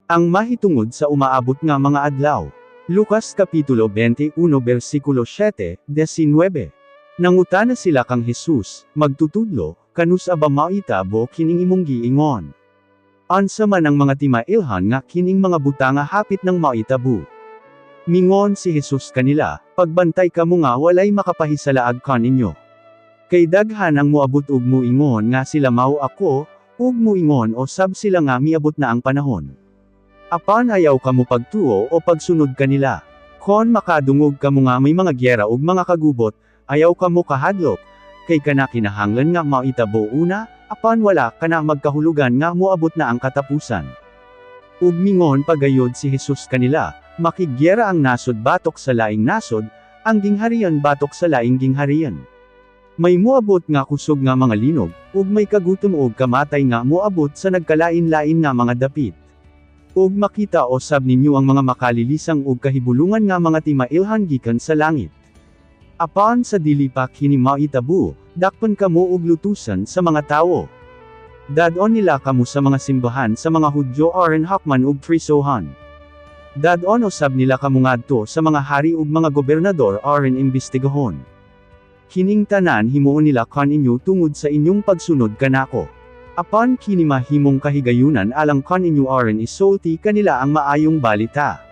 Ang mahitungod sa umaabot nga mga adlaw. Lucas Kapitulo 21 versikulo 7-19. Nangutana sila kang Jesus, magtutudlo, kanus aba maitabo kining imong giingon. Ansa man ang mga timailhan nga kining mga buta nga hapit ng maitabu. Mingon si Jesus kanila, pagbantay kamo nga walay makapahisalaag kaninyo. Kay daghan ang moabot ug muingon nga sila mao ako, ug muingon o sab sila nga miabot na ang panahon. Apan ayaw kamo pagtuo o pagsunod kanila. Kon makadungog kamo nga may mga gyera ug mga kagubot, ayaw kamo kahadlok, kay kana kinahanglan nga maitabo una, apan wala kana magkahulugan nga moabot na ang katapusan. Ug mingon pagayod si Jesus kanila, makigyera ang nasod batok sa laing nasod, ang gingharian batok sa laing gingharian. May moabot nga kusog nga mga linog, ug may kagutom ug kamatay nga moabot sa nagkalain-lain nga mga dapit. Ug makita o sab ninyo ang mga makalilisang ug kahibulungan nga mga timailhan gikan sa langit. Apan sa dili pa kini maitabu, dakpan kamo ug lutusan sa mga tawo. Dadon nila kamo sa mga simbahan sa mga Hudyo aron hakman ug prisohan. Dadon usab nila kamo ngadto sa mga hari ug mga gobernador aron imbestigahon. Kining tanan himuon nila kaninyo tungod sa inyong pagsunod kanako. Apan kini mahimong kahigayunan alang kaninyo aron isulti kanila ang maayong balita.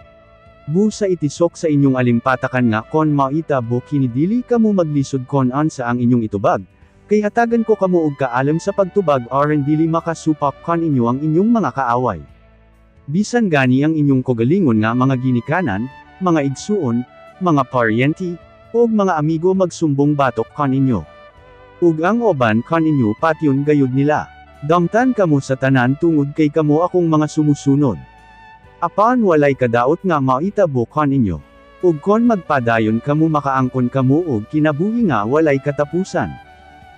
Busa itisok sa inyong alimpatakan nga kon maitabo kini dili kamo maglisod kon ansa ang inyong itubag, kay hatagan ko kamo og kaalam sa pagtubag aron dili makasupak kaninyo ang inyong mga kaaway. Bisan gani ang inyong kogalingon nga mga ginikanan, mga igsuon, mga paryenti, ug mga amigo magsumbong batok kaninyo. Ug ang oban kaninyo patyon gayud nila. Damtan kamo sa tanan tungod kay kamo akong mga sumusunod. Apan walay kadaot nga maitabo kaninyo. Ug kon magpadayon kamo makaangkon kamo og kinabuhi nga walay katapusan.